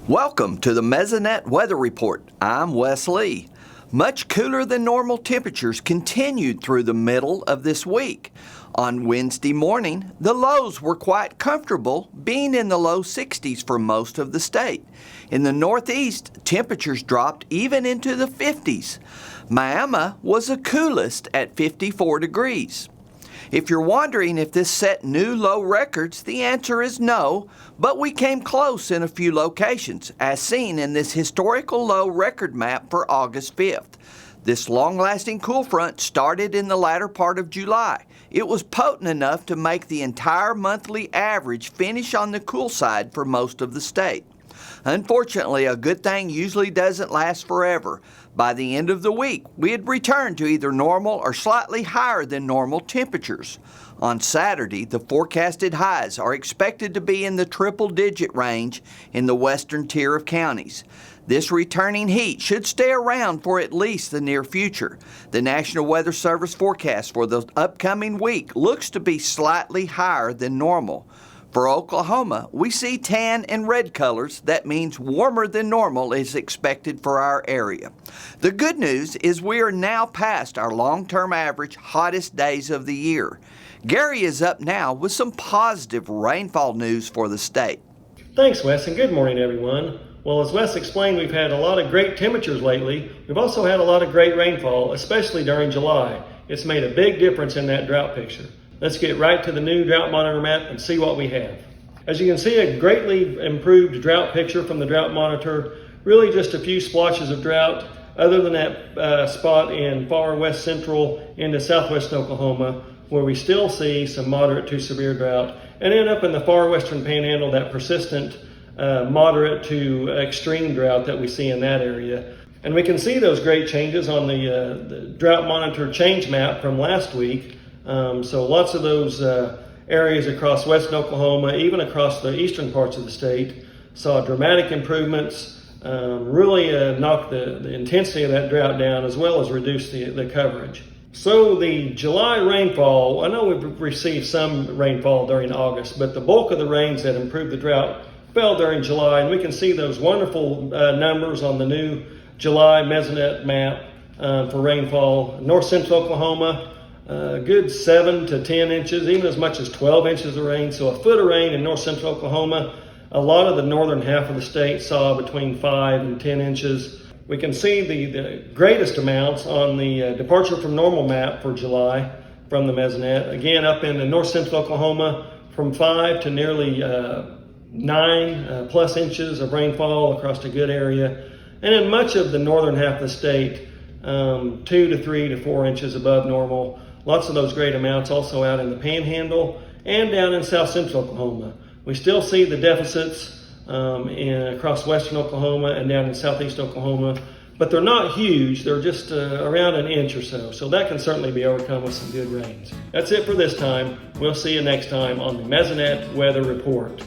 Welcome to the Mesonet Weather Report. I'm Wes Lee. Much cooler than normal temperatures continued through the middle of this week. On Wednesday morning, the lows were quite comfortable, being in the low 60s for most of the state. In the Northeast, temperatures dropped even into the 50s. Miami was the coolest at 54 degrees. If you're wondering if this set new low records, the answer is no, but we came close in a few locations, as seen in this historical low record map for August 5th. This long-lasting cool front started in the latter part of July. It was potent enough to make the entire monthly average finish on the cool side for most of the state. Unfortunately, a good thing usually doesn't last forever. By the end of the week, we had returned to either normal or slightly higher than normal temperatures. On Saturday, the forecasted highs are expected to be in the triple-digit range in the western tier of counties. This returning heat should stay around for at least the near future. The National Weather Service forecast for the upcoming week looks to be slightly higher than normal. For Oklahoma, we see tan and red colors. That means warmer than normal is expected for our area. The good news is we are now past our long-term average hottest days of the year. Gary is up now with some positive rainfall news for the state. Thanks, Wes, and good morning, everyone. Well, as Wes explained, we've had a lot of great temperatures lately. We've also had a lot of great rainfall, especially during July. It's made a big difference in that drought picture. Let's get right to the new drought monitor map and see what we have. As you can see, a greatly improved drought picture from the drought monitor. Really just a few splotches of drought, other than that spot in far west central into southwest Oklahoma, where we still see some moderate to severe drought. And then up in the far western panhandle, that persistent moderate to extreme drought that we see in that area. And we can see those great changes on the drought monitor change map from last week. So lots of those areas across western Oklahoma, even across the eastern parts of the state, saw dramatic improvements, really knocked the intensity of that drought down, as well as reduced the coverage. So the July rainfall, I know we've received some rainfall during August, but the bulk of the rains that improved the drought fell during July, and we can see those wonderful numbers on the new July Mesonet map for rainfall. North central Oklahoma, a good 7 to 10 inches, even as much as 12 inches of rain. So a foot of rain in north central Oklahoma. A lot of the northern half of the state saw between 5 and 10 inches. We can see the greatest amounts on the departure from normal map for July from the Mesonet. Again, up in the north central Oklahoma, from 5 to nearly 9 plus inches of rainfall across a good area. And in much of the northern half of the state, 2 to 3 to 4 inches above normal. Lots of those great amounts also out in the panhandle and down in south central Oklahoma. We still see the deficits across western Oklahoma and down in southeast Oklahoma, but they're not huge. They're just around an inch or so. So that can certainly be overcome with some good rains. That's it for this time. We'll see you next time on the Mesonet Weather Report.